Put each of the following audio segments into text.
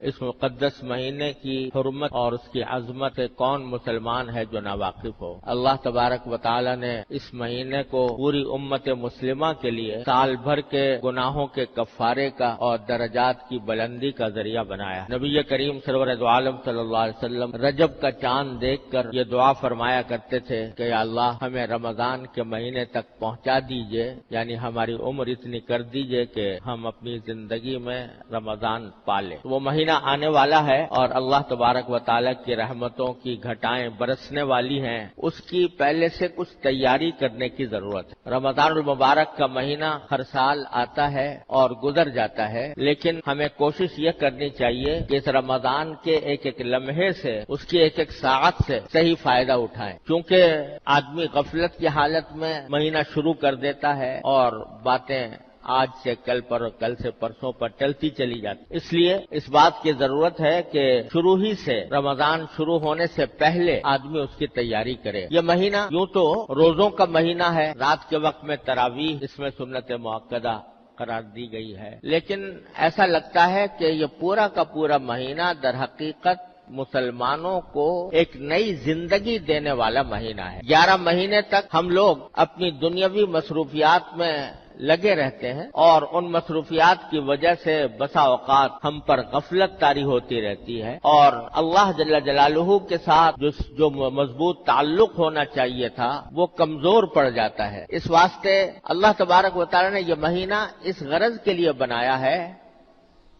اس مقدس مہینے کی حرمت اور اس کی عظمت سے کون مسلمان ہے جو ناواقف ہو؟ اللہ تبارک و تعالی نے اس مہینے کو پوری امت مسلمہ کے لیے سال بھر کے گناہوں کے کفارے کا اور درجات کی بلندی کا ذریعہ بنایا۔ نبی کریم سرور دو عالم صلی اللہ علیہ وسلم رجب کا چاند دیکھ کر یہ دعا فرمایا کرتے تھے کہ یا اللہ ہمیں رمضان کے مہینے تک پہنچا دیجئے، یعنی ہماری عمر اتنی کر دیجئے کہ ہم اپنی زندگی میں رمضان پالیں۔ وہ مہینہ آنے والا ہے اور اللہ تبارک و تعالی کی رحمتوں کی گھٹائیں برسنے والی ہیں، اس کی پہلے سے کچھ تیاری کرنے کی ضرورت ہے۔ رمضان المبارک کا مہینہ ہر سال آتا ہے اور گزر جاتا ہے، لیکن ہمیں کوشش یہ کرنی چاہیے کہ اس رمضان کے ایک ایک لمحے سے، اس کی ایک ایک ساعت سے صحیح فائدہ اٹھائیں، کیونکہ آدمی غفلت کی حالت میں مہینہ شروع کر دیتا ہے اور باتیں آج سے کل پر اور کل سے پرسوں پر ٹلتی چلی جاتی۔ اس لیے اس بات کی ضرورت ہے کہ شروع ہی سے، رمضان شروع ہونے سے پہلے آدمی اس کی تیاری کرے۔ یہ مہینہ یوں تو روزوں کا مہینہ ہے، رات کے وقت میں تراویح اس میں سنت مؤکدہ قرار دی گئی ہے، لیکن ایسا لگتا ہے کہ یہ پورا کا پورا مہینہ در حقیقت مسلمانوں کو ایک نئی زندگی دینے والا مہینہ ہے۔ 11 مہینے تک ہم لوگ اپنی دنیاوی مصروفیات میں لگے رہتے ہیں اور ان مصروفیات کی وجہ سے بسا اوقات ہم پر غفلت طاری ہوتی رہتی ہے اور اللہ جل جلالہ کے ساتھ جو مضبوط تعلق ہونا چاہیے تھا وہ کمزور پڑ جاتا ہے۔ اس واسطے اللہ تبارک و تعالی نے یہ مہینہ اس غرض کے لیے بنایا ہے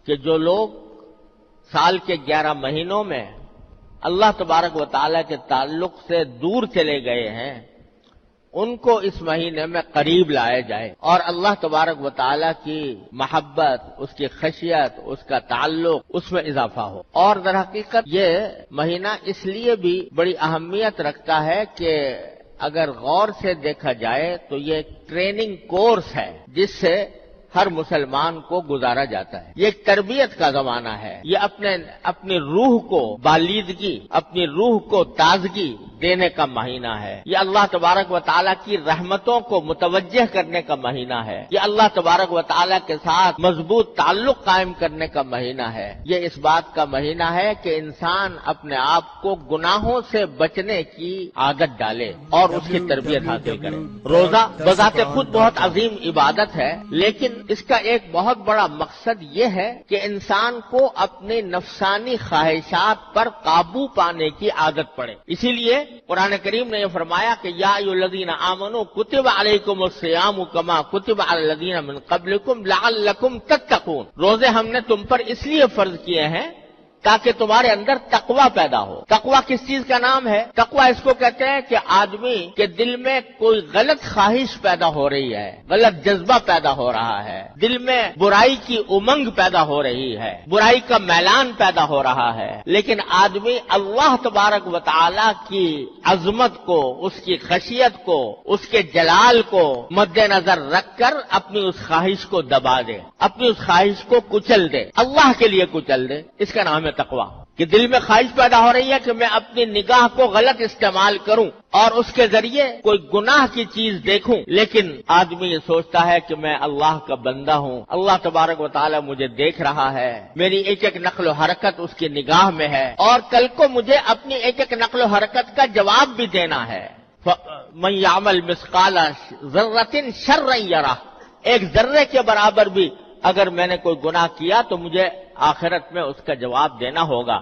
کہ جو لوگ سال کے 11 مہینوں میں اللہ تبارک و تعالی کے تعلق سے دور چلے گئے ہیں، ان کو اس مہینے میں قریب لایا جائے اور اللہ تبارک و تعالی کی محبت، اس کی خشیت، اس کا تعلق، اس میں اضافہ ہو۔ اور در حقیقت یہ مہینہ اس لیے بھی بڑی اہمیت رکھتا ہے کہ اگر غور سے دیکھا جائے تو یہ ایک ٹریننگ کورس ہے جس سے ہر مسلمان کو گزارا جاتا ہے۔ یہ ایک تربیت کا زمانہ ہے، یہ اپنی روح کو بالیدگی، اپنی روح کو تازگی دینے کا مہینہ ہے۔ یہ اللہ تبارک و تعالیٰ کی رحمتوں کو متوجہ کرنے کا مہینہ ہے۔ یہ اللہ تبارک و تعالیٰ کے ساتھ مضبوط تعلق قائم کرنے کا مہینہ ہے۔ یہ اس بات کا مہینہ ہے کہ انسان اپنے آپ کو گناہوں سے بچنے کی عادت ڈالے اور اس کی تربیت حاصل کرے۔ روزہ بذات خود بہت عظیم عبادت ہے، لیکن اس کا ایک بہت بڑا مقصد یہ ہے کہ انسان کو اپنی نفسانی خواہشات پر قابو پانے کی عادت پڑے۔ اسی لیے قرآن کریم نے یہ فرمایا کہ یا ایھا الذین آمنوا کتب علیکم الصیام کما کتب علی الذین من قبلکم لعلکم تتقون۔ روزے ہم نے تم پر اس لیے فرض کیے ہیں تاکہ تمہارے اندر تقوی پیدا ہو۔ تقوی کس چیز کا نام ہے؟ تقوی اس کو کہتے ہیں کہ آدمی کے دل میں کوئی غلط خواہش پیدا ہو رہی ہے، غلط جذبہ پیدا ہو رہا ہے، دل میں برائی کی امنگ پیدا ہو رہی ہے، برائی کا میلان پیدا ہو رہا ہے، لیکن آدمی اللہ تبارک و تعالی کی عظمت کو، اس کی خشیت کو، اس کے جلال کو مد نظر رکھ کر اپنی اس خواہش کو دبا دے، اپنی اس خواہش کو کچل دے، اللہ کے لیے کچل دے۔ اس کا نام ہے تقویٰ، کہ دل میں خواہش پیدا ہو رہی ہے کہ میں اپنی نگاہ کو غلط استعمال کروں اور اس کے ذریعے کوئی گناہ کی چیز دیکھوں، لیکن آدمی یہ سوچتا ہے کہ میں اللہ کا بندہ ہوں، اللہ تبارک و تعالی مجھے دیکھ رہا ہے، میری ایک ایک نقل و حرکت اس کی نگاہ میں ہے اور کل کو مجھے اپنی ایک ایک نقل و حرکت کا جواب بھی دینا ہے۔ من یعمل مثقال ذرۃ شرا یرہ، ایک ذرے کے برابر بھی اگر میں نے کوئی گناہ کیا تو مجھے آخرت میں اس کا جواب دینا ہوگا۔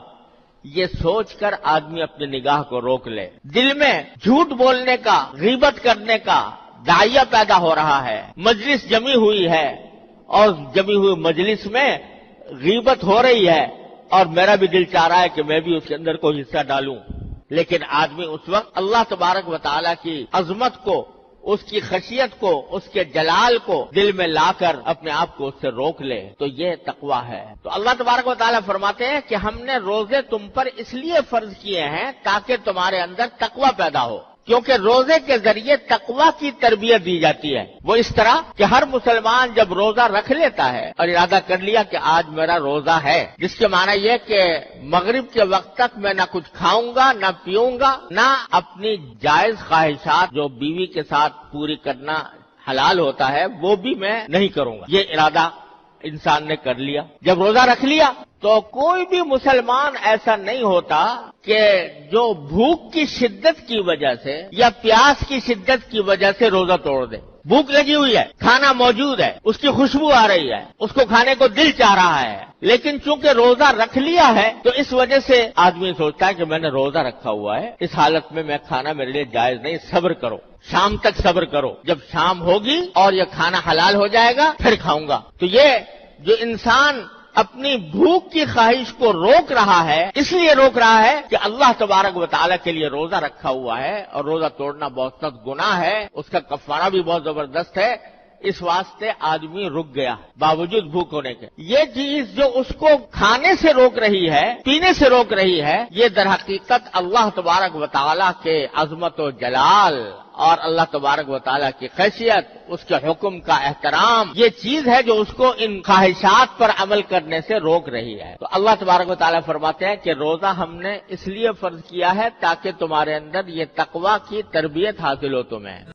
یہ سوچ کر آدمی اپنی نگاہ کو روک لے۔ دل میں جھوٹ بولنے کا، غیبت کرنے کا داعیہ پیدا ہو رہا ہے، مجلس جمی ہوئی ہے اور جمی ہوئی مجلس میں غیبت ہو رہی ہے اور میرا بھی دل چاہ رہا ہے کہ میں بھی اس کے اندر کوئی حصہ ڈالوں، لیکن آدمی اس وقت اللہ تبارک و تعالیٰ کی عظمت کو، اس کی خشیت کو، اس کے جلال کو دل میں لا کر اپنے آپ کو اس سے روک لے، تو یہ تقویٰ ہے۔ تو اللہ تبارک و تعالیٰ فرماتے ہیں کہ ہم نے روزے تم پر اس لیے فرض کیے ہیں تاکہ تمہارے اندر تقویٰ پیدا ہو، کیونکہ روزے کے ذریعے تقویٰ کی تربیت دی جاتی ہے۔ وہ اس طرح کہ ہر مسلمان جب روزہ رکھ لیتا ہے اور ارادہ کر لیا کہ آج میرا روزہ ہے، جس کے معنی یہ کہ مغرب کے وقت تک میں نہ کچھ کھاؤں گا، نہ پیوں گا، نہ اپنی جائز خواہشات جو بیوی کے ساتھ پوری کرنا حلال ہوتا ہے وہ بھی میں نہیں کروں گا، یہ ارادہ انسان نے کر لیا. جب روزہ رکھ لیا تو کوئی بھی مسلمان ایسا نہیں ہوتا کہ جو بھوک کی شدت کی وجہ سے یا پیاس کی شدت کی وجہ سے روزہ توڑ دے. بھوک لگی ہوئی ہے، کھانا موجود ہے، اس کی خوشبو آ رہی ہے، اس کو کھانے کو دل چاہ رہا ہے، لیکن چونکہ روزہ رکھ لیا ہے تو اس وجہ سے آدمی سوچتا ہے کہ میں نے روزہ رکھا ہوا ہے، اس حالت میں کھانا میرے لیے جائز نہیں، صبر کرو، شام تک صبر کرو، جب شام ہوگی اور یہ کھانا حلال ہو جائے گا پھر کھاؤں گا. تو یہ جو انسان اپنی بھوک کی خواہش کو روک رہا ہے، اس لیے روک رہا ہے کہ اللہ تبارک و تعالیٰ کے لیے روزہ رکھا ہوا ہے اور روزہ توڑنا بہت سخت گناہ ہے، اس کا کفارہ بھی بہت زبردست ہے. اس واسطے آدمی رک گیا باوجود بھوک ہونے کے. یہ چیز جو اس کو کھانے سے روک رہی ہے، پینے سے روک رہی ہے، یہ در حقیقت اللہ تبارک و تعالیٰ کے عظمت و جلال اور اللہ تبارک و تعالیٰ کی خیریت، اس کے حکم کا احترام، یہ چیز ہے جو اس کو ان خواہشات پر عمل کرنے سے روک رہی ہے. تو اللہ تبارک و تعالیٰ فرماتے ہیں کہ روزہ ہم نے اس لیے فرض کیا ہے تاکہ تمہارے اندر یہ تقویٰ کی تربیت حاصل ہو تمہیں.